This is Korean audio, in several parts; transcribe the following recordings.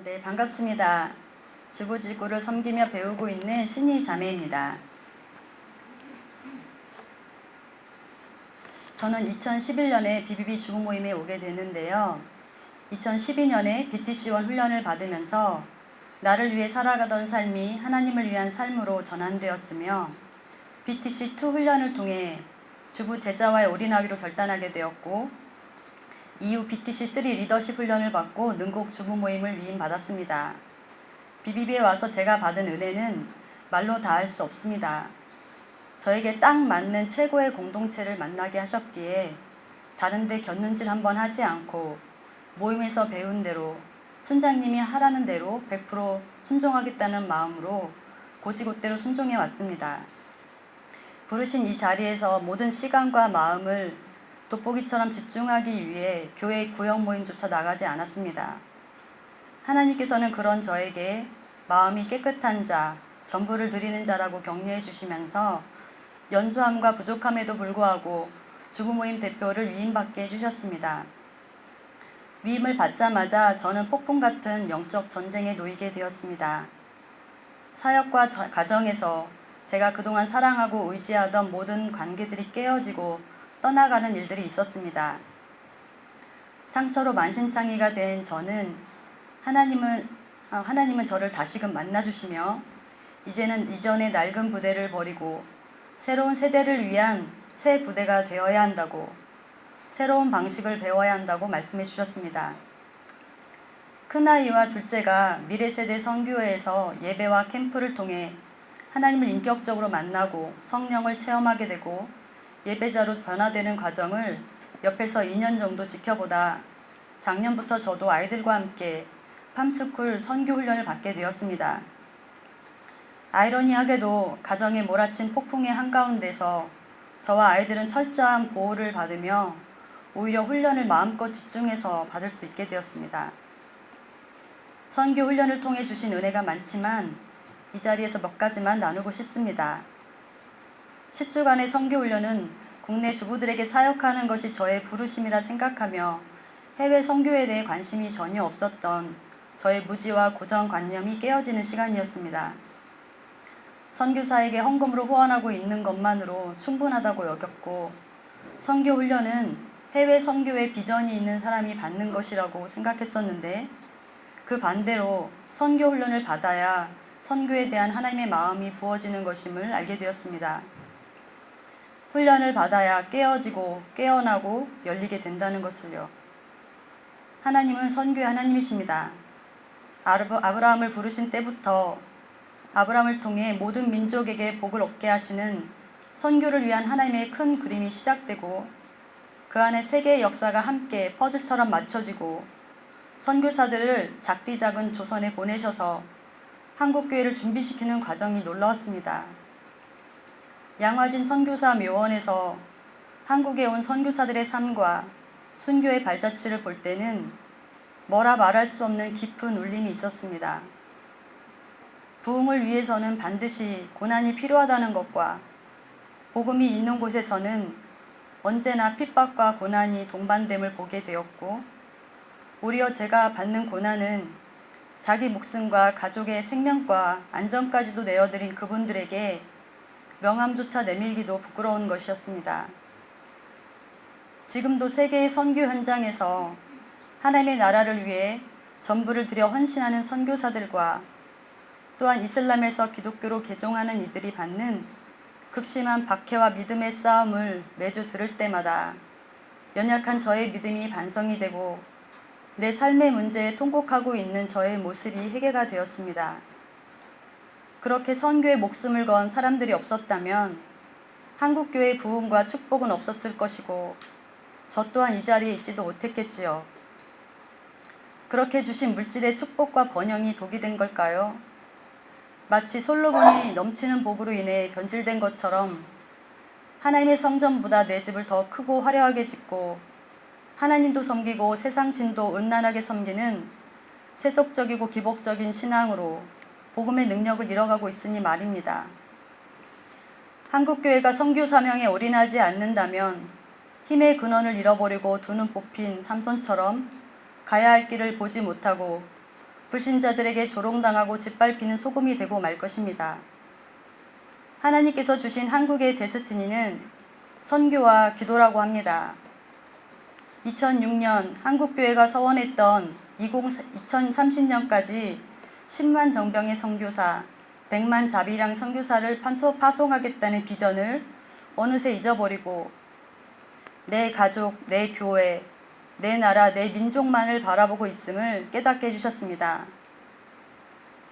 네, 반갑습니다. 주부지구를 섬기며 배우고 있는 신희 자매입니다. 저는 2011년에 BBB 주부 모임에 오게 됐는데요. 2012년에 BTC원 훈련을 받으면서 나를 위해 살아가던 삶이 하나님을 위한 삶으로 전환되었으며 BTC2 훈련을 통해 주부 제자와의 올인하기로 결단하게 되었고 이후 BTC3 리더십 훈련을 받고 능곡 주부 모임을 위임받았습니다. BBB에 와서 제가 받은 은혜는 말로 다할 수 없습니다. 저에게 딱 맞는 최고의 공동체를 만나게 하셨기에 다른 데 곁눈질 한번 하지 않고 모임에서 배운 대로 순장님이 하라는 대로 100% 순종하겠다는 마음으로 고지곳대로 순종해 왔습니다. 부르신 이 자리에서 모든 시간과 마음을 돋보기처럼 집중하기 위해 교회 구역 모임조차 나가지 않았습니다. 하나님께서는 그런 저에게 마음이 깨끗한 자, 전부를 드리는 자라고 격려해 주시면서 연소함과 부족함에도 불구하고 주부 모임 대표를 위임받게 해주셨습니다. 위임을 받자마자 저는 폭풍 같은 영적 전쟁에 놓이게 되었습니다. 사역과 가정에서 제가 그동안 사랑하고 의지하던 모든 관계들이 깨어지고 떠나가는 일들이 있었습니다. 상처로 만신창이가 된 저는 하나님은 저를 다시금 만나주시며 이제는 이전의 낡은 부대를 버리고 새로운 세대를 위한 새 부대가 되어야 한다고, 새로운 방식을 배워야 한다고 말씀해 주셨습니다. 큰아이와 둘째가 미래세대 선교회에서 예배와 캠프를 통해 하나님을 인격적으로 만나고 성령을 체험하게 되고 예배자로 변화되는 과정을 옆에서 2년 정도 지켜보다 작년부터 저도 아이들과 함께 팜스쿨 선교 훈련을 받게 되었습니다. 아이러니하게도 가정에 몰아친 폭풍의 한가운데서 저와 아이들은 철저한 보호를 받으며 오히려 훈련을 마음껏 집중해서 받을 수 있게 되었습니다. 선교 훈련을 통해 주신 은혜가 많지만 이 자리에서 몇 가지만 나누고 싶습니다. 10주간의 선교 훈련은 국내 주부들에게 사역하는 것이 저의 부르심이라 생각하며 해외 선교에 대해 관심이 전혀 없었던 저의 무지와 고정관념이 깨어지는 시간이었습니다. 선교사에게 헌금으로 후원하고 있는 것만으로 충분하다고 여겼고 선교 훈련은 해외 선교에 비전이 있는 사람이 받는 것이라고 생각했었는데 그 반대로 선교 훈련을 받아야 선교에 대한 하나님의 마음이 부어지는 것임을 알게 되었습니다. 훈련을 받아야 깨어지고 깨어나고 열리게 된다는 것을요. 하나님은 선교의 하나님이십니다. 아브라함을 부르신 때부터 아브라함을 통해 모든 민족에게 복을 얻게 하시는 선교를 위한 하나님의 큰 그림이 시작되고 그 안에 세계의 역사가 함께 퍼즐처럼 맞춰지고 선교사들을 작디 작은 조선에 보내셔서 한국교회를 준비시키는 과정이 놀라웠습니다. 양화진 선교사 묘원에서 한국에 온 선교사들의 삶과 순교의 발자취를 볼 때는 뭐라 말할 수 없는 깊은 울림이 있었습니다. 부흥을 위해서는 반드시 고난이 필요하다는 것과 복음이 있는 곳에서는 언제나 핍박과 고난이 동반됨을 보게 되었고 오히려 제가 받는 고난은 자기 목숨과 가족의 생명과 안전까지도 내어드린 그분들에게 명함조차 내밀기도 부끄러운 것이었습니다. 지금도 세계의 선교 현장에서 하나님의 나라를 위해 전부를 들여 헌신하는 선교사들과 또한 이슬람에서 기독교로 개종하는 이들이 받는 극심한 박해와 믿음의 싸움을 매주 들을 때마다 연약한 저의 믿음이 반성이 되고 내 삶의 문제에 통곡하고 있는 저의 모습이 회개가 되었습니다. 그렇게 선교에 목숨을 건 사람들이 없었다면 한국교회의 부흥과 축복은 없었을 것이고 저 또한 이 자리에 있지도 못했겠지요. 그렇게 주신 물질의 축복과 번영이 독이 된 걸까요? 마치 솔로몬이 넘치는 복으로 인해 변질된 것처럼 하나님의 성전보다 내 집을 더 크고 화려하게 짓고 하나님도 섬기고 세상 신도 음란하게 섬기는 세속적이고 기복적인 신앙으로 복음의 능력을 잃어가고 있으니 말입니다. 한국교회가 선교 사명에 올인하지 않는다면 힘의 근원을 잃어버리고 두 눈 뽑힌 삼손처럼 가야 할 길을 보지 못하고 불신자들에게 조롱당하고 짓밟히는 소금이 되고 말 것입니다. 하나님께서 주신 한국의 데스티니는 선교와 기도라고 합니다. 2006년 한국교회가 서원했던 2030년까지 10만 정병의 선교사, 100만 자비랑 선교사를 파송하겠다는 비전을 어느새 잊어버리고 내 가족, 내 교회, 내 나라, 내 민족만을 바라보고 있음을 깨닫게 해주셨습니다.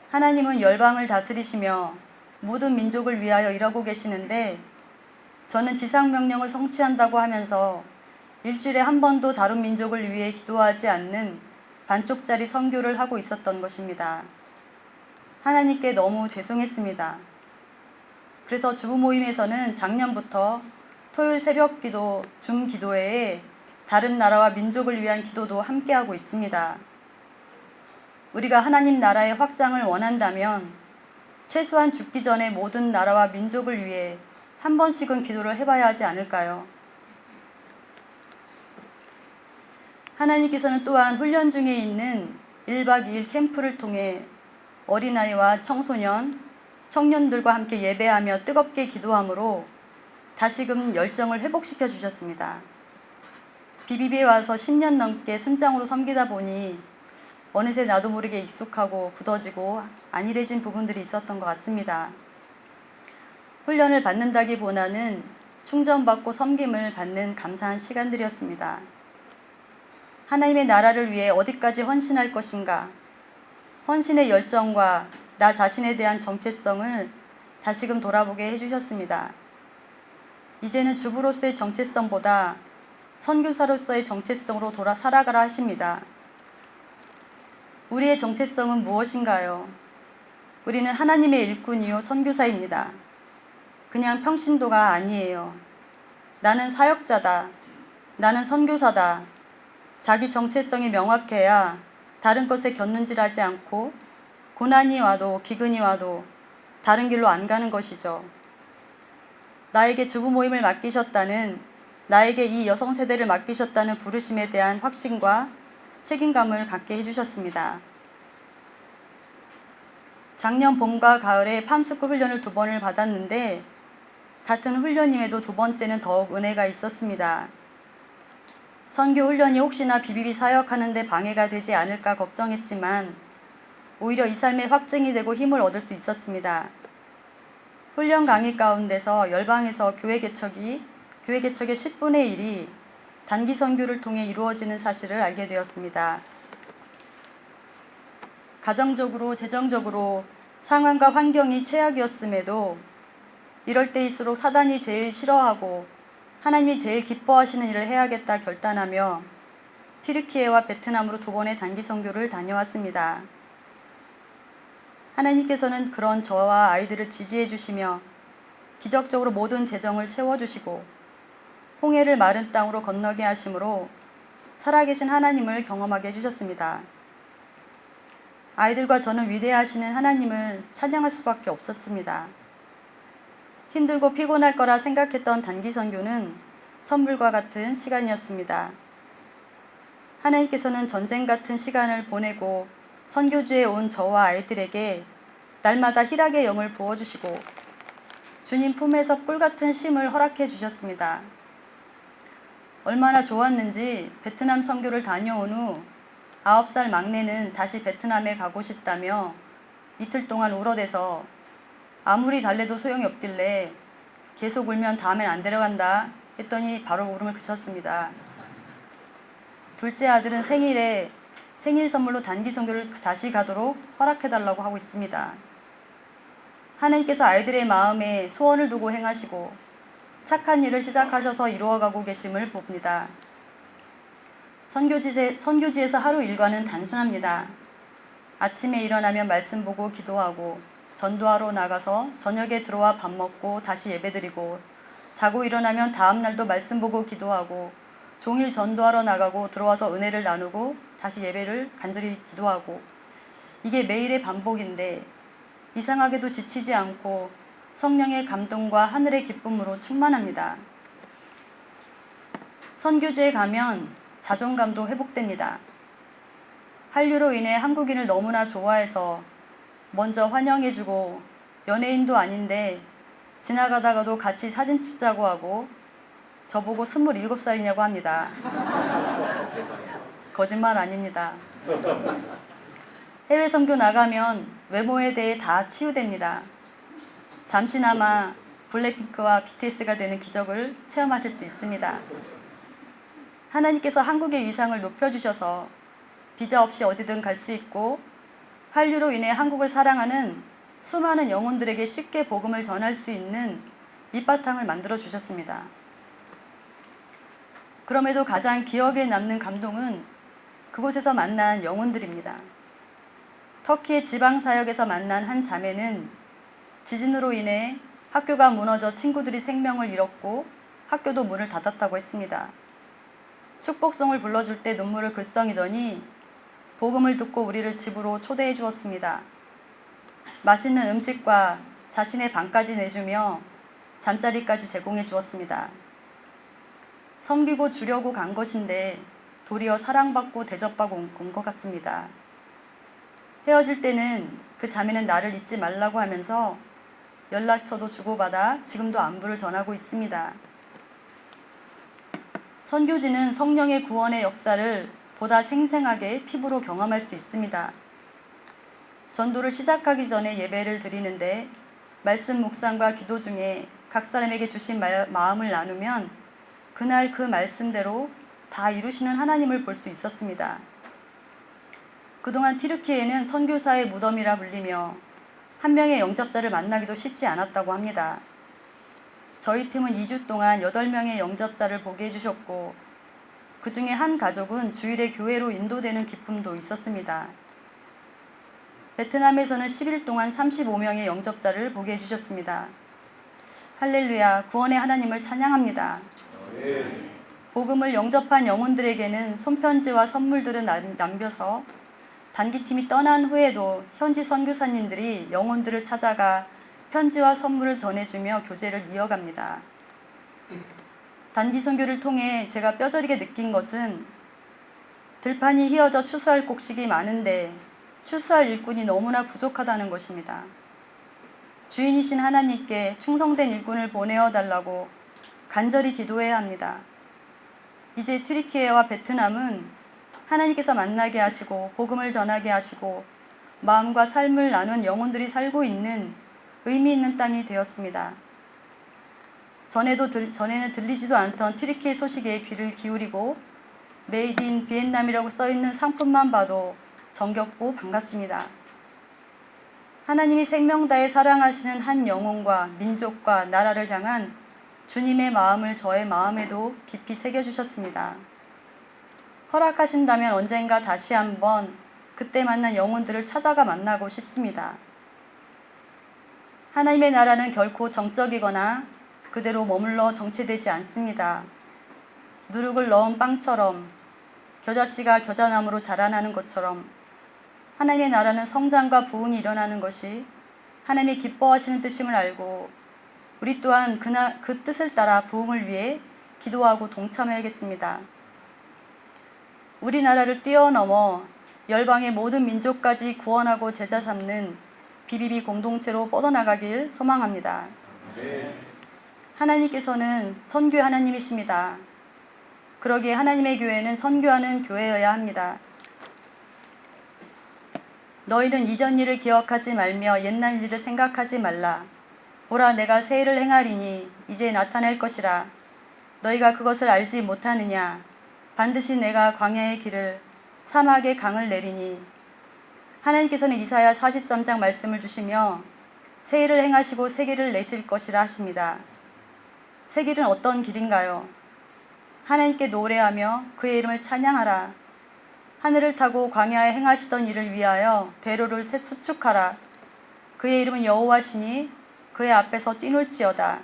하나님은 열방을 다스리시며 모든 민족을 위하여 일하고 계시는데 저는 지상명령을 성취한다고 하면서 일주일에 한 번도 다른 민족을 위해 기도하지 않는 반쪽짜리 선교를 하고 있었던 것입니다. 하나님께 너무 죄송했습니다. 그래서 주부 모임에서는 작년부터 토요일 새벽 기도, 줌 기도회에 다른 나라와 민족을 위한 기도도 함께하고 있습니다. 우리가 하나님 나라의 확장을 원한다면 최소한 죽기 전에 모든 나라와 민족을 위해 한 번씩은 기도를 해봐야 하지 않을까요? 하나님께서는 또한 훈련 중에 있는 1박 2일 캠프를 통해 어린아이와 청소년, 청년들과 함께 예배하며 뜨겁게 기도함으로 다시금 열정을 회복시켜 주셨습니다. BBB에 와서 10년 넘게 순장으로 섬기다 보니 어느새 나도 모르게 익숙하고 굳어지고 안일해진 부분들이 있었던 것 같습니다. 훈련을 받는다기보다는 충전받고 섬김을 받는 감사한 시간들이었습니다. 하나님의 나라를 위해 어디까지 헌신할 것인가? 헌신의 열정과 나 자신에 대한 정체성을 다시금 돌아보게 해주셨습니다. 이제는 주부로서의 정체성보다 선교사로서의 정체성으로 살아가라 하십니다. 우리의 정체성은 무엇인가요? 우리는 하나님의 일꾼이요 선교사입니다. 그냥 평신도가 아니에요. 나는 사역자다. 나는 선교사다. 자기 정체성이 명확해야 다른 것에 곁눈질하지 않고 고난이 와도 기근이 와도 다른 길로 안 가는 것이죠. 나에게 주부 모임을 맡기셨다는, 나에게 이 여성 세대를 맡기셨다는 부르심에 대한 확신과 책임감을 갖게 해주셨습니다. 작년 봄과 가을에 팜스쿨 훈련을 2번을 받았는데 같은 훈련임에도 2번째는 더욱 은혜가 있었습니다. 선교 훈련이 혹시나 BBB 사역하는 데 방해가 되지 않을까 걱정했지만 오히려 이 삶의 확증이 되고 힘을 얻을 수 있었습니다. 훈련 강의 가운데서 열방에서 교회 개척의 10분의 1이 단기 선교를 통해 이루어지는 사실을 알게 되었습니다. 가정적으로, 재정적으로 상황과 환경이 최악이었음에도 이럴 때일수록 사단이 제일 싫어하고 하나님이 제일 기뻐하시는 일을 해야겠다 결단하며 튀르키예와 베트남으로 2번의 단기 선교를 다녀왔습니다. 하나님께서는 그런 저와 아이들을 지지해 주시며 기적적으로 모든 재정을 채워주시고 홍해를 마른 땅으로 건너게 하심으로 살아계신 하나님을 경험하게 해주셨습니다. 아이들과 저는 위대하시는 하나님을 찬양할 수밖에 없었습니다. 힘들고 피곤할 거라 생각했던 단기 선교는 선물과 같은 시간이었습니다. 하나님께서는 전쟁 같은 시간을 보내고 선교지에 온 저와 아이들에게 날마다 희락의 영을 부어주시고 주님 품에서 꿀같은 쉼을 허락해 주셨습니다. 얼마나 좋았는지 베트남 선교를 다녀온 후 9살 막내는 다시 베트남에 가고 싶다며 이틀 동안 울어대서 아무리 달래도 소용이 없길래 계속 울면 다음엔 안 데려간다 했더니 바로 울음을 그쳤습니다. 둘째 아들은 생일에 생일 선물로 단기 선교를 다시 가도록 허락해달라고 하고 있습니다. 하나님께서 아이들의 마음에 소원을 두고 행하시고 착한 일을 시작하셔서 이루어가고 계심을 봅니다. 선교지에서 하루 일과는 단순합니다. 아침에 일어나면 말씀 보고 기도하고 전도하러 나가서 저녁에 들어와 밥 먹고 다시 예배드리고 자고 일어나면 다음 날도 말씀 보고 기도하고 종일 전도하러 나가고 들어와서 은혜를 나누고 다시 예배를 간절히 기도하고 이게 매일의 반복인데 이상하게도 지치지 않고 성령의 감동과 하늘의 기쁨으로 충만합니다. 선교지에 가면 자존감도 회복됩니다. 한류로 인해 한국인을 너무나 좋아해서 먼저 환영해주고 연예인도 아닌데 지나가다가도 같이 사진 찍자고 하고 저보고 27살이냐고 합니다. 거짓말 아닙니다. 해외 선교 나가면 외모에 대해 다 치유됩니다. 잠시나마 블랙핑크와 BTS가 되는 기적을 체험하실 수 있습니다. 하나님께서 한국의 위상을 높여주셔서 비자 없이 어디든 갈 수 있고 한류로 인해 한국을 사랑하는 수많은 영혼들에게 쉽게 복음을 전할 수 있는 밑바탕을 만들어 주셨습니다. 그럼에도 가장 기억에 남는 감동은 그곳에서 만난 영혼들입니다. 터키의 지방사역에서 만난 한 자매는 지진으로 인해 학교가 무너져 친구들이 생명을 잃었고 학교도 문을 닫았다고 했습니다. 축복송을 불러줄 때 눈물을 글썽이더니 복음을 듣고 우리를 집으로 초대해 주었습니다. 맛있는 음식과 자신의 방까지 내주며 잠자리까지 제공해 주었습니다. 섬기고 주려고 간 것인데 도리어 사랑받고 대접받고 온 것 같습니다. 헤어질 때는 그 자매는 나를 잊지 말라고 하면서 연락처도 주고받아 지금도 안부를 전하고 있습니다. 선교지는 성령의 구원의 역사를 보다 생생하게 피부로 경험할 수 있습니다. 전도를 시작하기 전에 예배를 드리는데 말씀 묵상과 기도 중에 각 사람에게 주신 마음을 나누면 그날 그 말씀대로 다 이루시는 하나님을 볼 수 있었습니다. 그동안 튀르키예는 선교사의 무덤이라 불리며 한 명의 영접자를 만나기도 쉽지 않았다고 합니다. 저희 팀은 2주 동안 8명의 영접자를 보게 해주셨고 그 중에 한 가족은 주일에 교회로 인도되는 기쁨도 있었습니다. 베트남에서는 10일 동안 35명의 영접자를 보게 해주셨습니다. 할렐루야, 구원의 하나님을 찬양합니다. 복음을 영접한 영혼들에게는 손편지와 선물들을 남겨서 단기팀이 떠난 후에도 현지 선교사님들이 영혼들을 찾아가 편지와 선물을 전해주며 교제를 이어갑니다. 단기 선교를 통해 제가 뼈저리게 느낀 것은 들판이 휘어져 추수할 곡식이 많은데 추수할 일꾼이 너무나 부족하다는 것입니다. 주인이신 하나님께 충성된 일꾼을 보내어 달라고 간절히 기도해야 합니다. 이제 튀르키예와 베트남은 하나님께서 만나게 하시고 복음을 전하게 하시고 마음과 삶을 나눈 영혼들이 살고 있는 의미 있는 땅이 되었습니다. 전에는 들리지도 않던 튀르키예 소식에 귀를 기울이고 메이드 인 비엔남이라고 써있는 상품만 봐도 정겹고 반갑습니다. 하나님이 생명 다해 사랑하시는 한 영혼과 민족과 나라를 향한 주님의 마음을 저의 마음에도 깊이 새겨주셨습니다. 허락하신다면 언젠가 다시 한번 그때 만난 영혼들을 찾아가 만나고 싶습니다. 하나님의 나라는 결코 정적이거나 그대로 머물러 정체되지 않습니다. 누룩을 넣은 빵처럼 겨자씨가 겨자나무로 자라나는 것처럼 하나님의 나라는 성장과 부흥이 일어나는 것이 하나님이 기뻐하시는 뜻임을 알고 우리 또한 그 뜻을 따라 부흥을 위해 기도하고 동참해야겠습니다. 우리나라를 뛰어넘어 열방의 모든 민족까지 구원하고 제자 삼는 BBB 공동체로 뻗어나가길 소망합니다. 하나님께서는 선교의 하나님이십니다. 그러기에 하나님의 교회는 선교하는 교회여야 합니다. 너희는 이전 일을 기억하지 말며 옛날 일을 생각하지 말라. 보라, 내가 새 일을 행하리니 이제 나타낼 것이라. 너희가 그것을 알지 못하느냐. 반드시 내가 광야의 길을 사막의 강을 내리니. 하나님께서는 이사야 43장 말씀을 주시며 새 일을 행하시고 새 길을 내실 것이라 하십니다. 새 길은 어떤 길인가요? 하나님께 노래하며 그의 이름을 찬양하라. 하늘을 타고 광야에 행하시던 일을 위하여 대로를 수축하라. 그의 이름은 여호와시니 그의 앞에서 뛰놀지어다.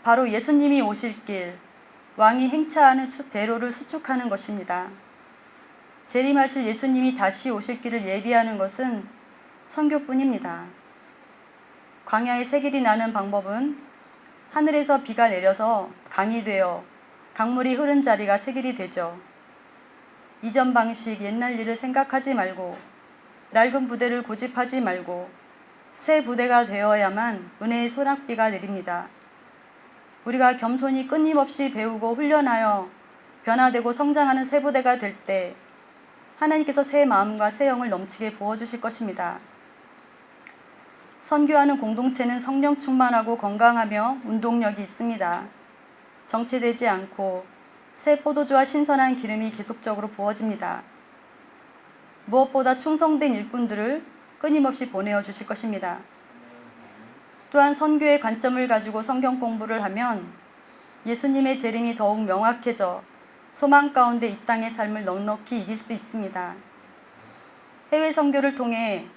바로 예수님이 오실 길, 왕이 행차하는 대로를 수축하는 것입니다. 재림하실 예수님이 다시 오실 길을 예비하는 것은 선교뿐입니다. 광야에 새 길이 나는 방법은 하늘에서 비가 내려서 강이 되어 강물이 흐른 자리가 새 길이 되죠. 이전 방식, 옛날 일을 생각하지 말고 낡은 부대를 고집하지 말고 새 부대가 되어야만 은혜의 소낙비가 내립니다. 우리가 겸손히 끊임없이 배우고 훈련하여 변화되고 성장하는 새 부대가 될 때 하나님께서 새 마음과 새 영을 넘치게 부어주실 것입니다. 선교하는 공동체는 성령 충만하고 건강하며 운동력이 있습니다. 정체되지 않고 새 포도주와 신선한 기름이 계속적으로 부어집니다. 무엇보다 충성된 일꾼들을 끊임없이 보내어 주실 것입니다. 또한 선교의 관점을 가지고 성경 공부를 하면 예수님의 재림이 더욱 명확해져 소망 가운데 이 땅의 삶을 넉넉히 이길 수 있습니다. 해외 선교를 통해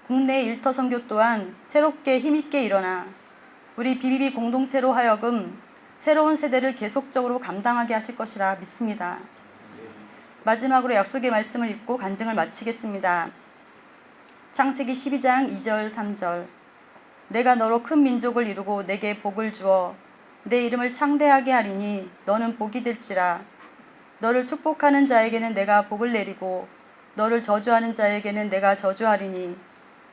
국내 일터 선교 또한 새롭게 힘있게 일어나 우리 BBB 공동체로 하여금 새로운 세대를 계속적으로 감당하게 하실 것이라 믿습니다. 마지막으로 약속의 말씀을 읽고 간증을 마치겠습니다. 창세기 12장 2절 3절 내가 너로 큰 민족을 이루고 내게 복을 주어 내 이름을 창대하게 하리니 너는 복이 될지라. 너를 축복하는 자에게는 내가 복을 내리고 너를 저주하는 자에게는 내가 저주하리니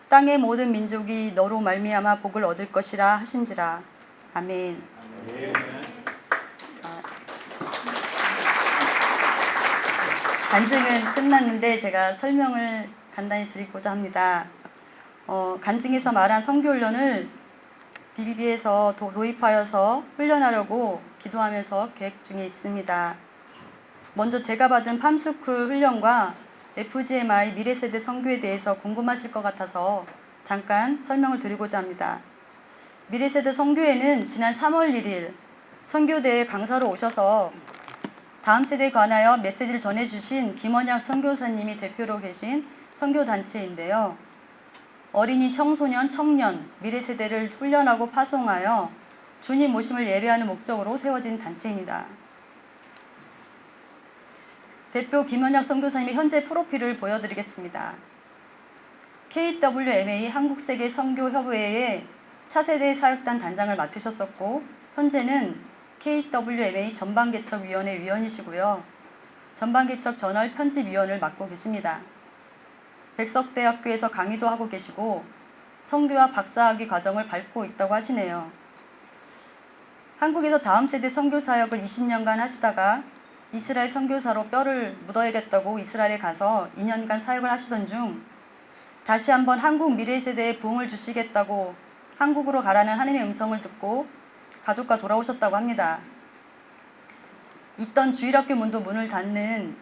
땅의 모든 민족이 너로 말미암아 복을 얻을 것이라 하신지라. 아멘. 간증은 끝났는데 제가 설명을 간단히 드리고자 합니다. 간증에서 말한 선교훈련을 BBB에서 도입하여서 훈련하려고 기도하면서 계획 중에 있습니다. 먼저 제가 받은 팜스쿨 훈련과 FGMI 미래세대 선교에 대해서 궁금하실 것 같아서 잠깐 설명을 드리고자 합니다. 미래세대 선교회는 지난 3월 1일 선교대회 강사로 오셔서 다음 세대에 관하여 메시지를 전해주신 김원약 선교사님이 대표로 계신 선교단체인데요. 어린이, 청소년, 청년, 미래세대를 훈련하고 파송하여 주님 오심을 예배하는 목적으로 세워진 단체입니다. 대표 김원약 선교사님의 현재 프로필을 보여드리겠습니다. KWMA 한국세계 선교협의회의 차세대 사역단 단장을 맡으셨었고 현재는 KWMA 전방개척위원회 위원이시고요. 전방개척 저널 편집위원을 맡고 계십니다. 백석대학교에서 강의도 하고 계시고 선교와 박사학위 과정을 밟고 있다고 하시네요. 한국에서 다음 세대 선교 사역을 20년간 하시다가 이스라엘 선교사로 뼈를 묻어야겠다고 이스라엘에 가서 2년간 사역을 하시던 중 다시 한번 한국 미래 세대에 부흥을 주시겠다고 한국으로 가라는 하나님의 음성을 듣고 가족과 돌아오셨다고 합니다. 있던 주일학교 문도 문을 닫는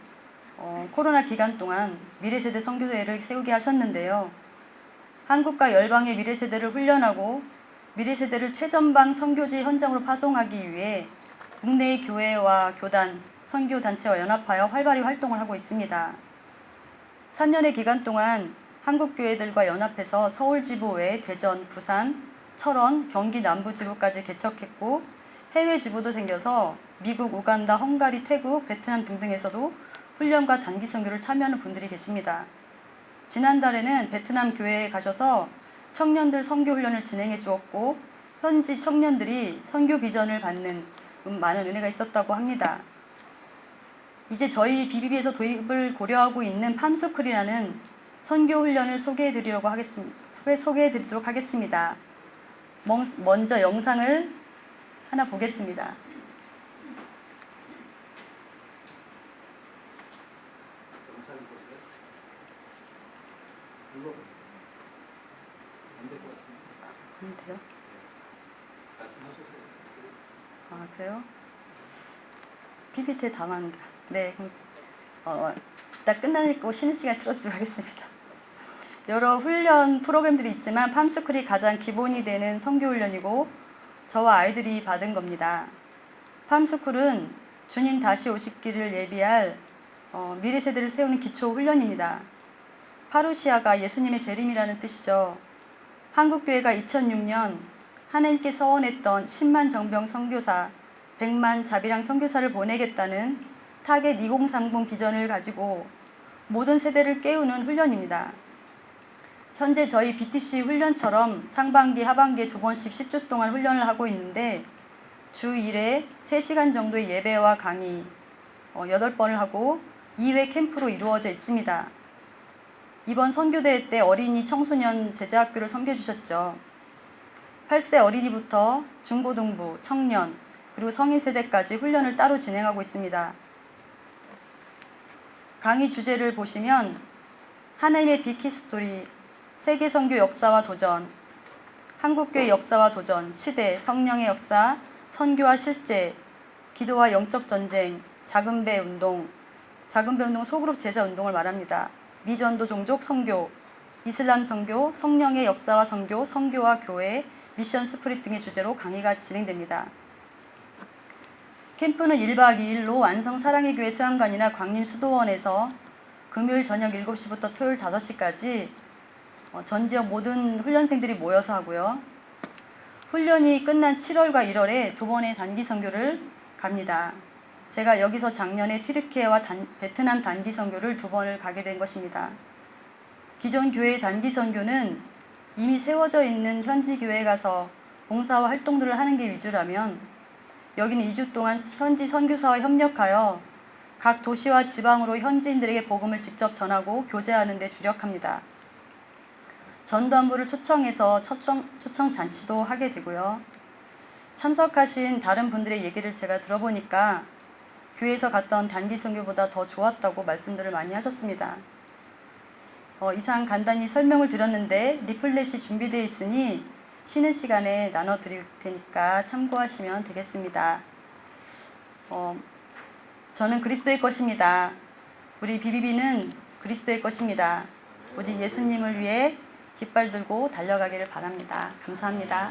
코로나 기간 동안 미래세대 선교회를 세우게 하셨는데요. 한국과 열방의 미래세대를 훈련하고 미래세대를 최전방 선교지 현장으로 파송하기 위해 국내의 교회와 교단, 선교단체와 연합하여 활발히 활동을 하고 있습니다. 3년의 기간 동안 한국교회들과 연합해서 서울지부 외 대전, 부산, 철원, 경기 남부지부까지 개척했고 해외 지부도 생겨서 미국, 우간다, 헝가리, 태국, 베트남 등등에서도 훈련과 단기 선교를 참여하는 분들이 계십니다. 지난달에는 베트남 교회에 가셔서 청년들 선교 훈련을 진행해 주었고 현지 청년들이 선교 비전을 받는 많은 은혜가 있었다고 합니다. 이제 저희 BBB에서 도입을 고려하고 있는 팜스쿨이라는 선교 훈련을 소개해드리도록 하겠습니다. 먼저 영상을 하나 보겠습니다. 돼요? 아, 그래요? PPT에 담았는데. 네, 일단 끝나고 쉬는 시간 틀어주도록 하겠습니다. 여러 훈련 프로그램들이 있지만 팜스쿨이 가장 기본이 되는 선교 훈련이고 저와 아이들이 받은 겁니다. 팜스쿨은 주님 다시 오시기를 예비할 미래 세대를 세우는 기초 훈련입니다. 파루시아가 예수님의 재림이라는 뜻이죠. 한국교회가 2006년 하나님께 서원했던 10만 정병 선교사, 100만 자비랑 선교사를 보내겠다는 타겟 2030 비전을 가지고 모든 세대를 깨우는 훈련입니다. 현재 저희 BTC 훈련처럼 상반기, 하반기에 2번씩 10주 동안 훈련을 하고 있는데 주 1회 3시간 정도의 예배와 강의 8번을 하고 2회 캠프로 이루어져 있습니다. 이번 선교대회 때 어린이, 청소년, 제자학교를 섬겨주셨죠. 8세 어린이부터 중고등부, 청년, 그리고 성인 세대까지 훈련을 따로 진행하고 있습니다. 강의 주제를 보시면 하나님의 빅히스토리, 세계 선교 역사와 도전, 한국교회 역사와 도전, 시대, 성령의 역사, 선교와 실제, 기도와 영적 전쟁, 작은 배 운동, 작은 배 운동 소그룹 제자 운동을 말합니다. 미전도 종족 선교, 이슬람 선교, 성령의 역사와 선교, 선교와 교회, 미션 스프릿 등의 주제로 강의가 진행됩니다. 캠프는 1박 2일로 완성 사랑의 교회 수양관이나 광림 수도원에서 금요일 저녁 7시부터 토요일 5시까지 전 지역 모든 훈련생들이 모여서 하고요. 훈련이 끝난 7월과 1월에 2번의 단기 선교를 갑니다. 제가 여기서 작년에 튀르키예와 베트남 단기 선교를 2번을 가게 된 것입니다. 기존 교회의 단기 선교는 이미 세워져 있는 현지 교회에 가서 봉사와 활동들을 하는 게 위주라면 여기는 2주 동안 현지 선교사와 협력하여 각 도시와 지방으로 현지인들에게 복음을 직접 전하고 교제하는 데 주력합니다. 전도안부를 초청해서 초청 잔치도 하게 되고요. 참석하신 다른 분들의 얘기를 제가 들어보니까 교회에서 갔던 단기 선교보다 더 좋았다고 말씀들을 많이 하셨습니다. 이상 간단히 설명을 드렸는데 리플렛이 준비되어 있으니 쉬는 시간에 나눠드릴 테니까 참고하시면 되겠습니다. 저는 그리스도의 것입니다. 우리 BBB는 그리스도의 것입니다. 오직 예수님을 위해 깃발 들고 달려가기를 바랍니다. 감사합니다.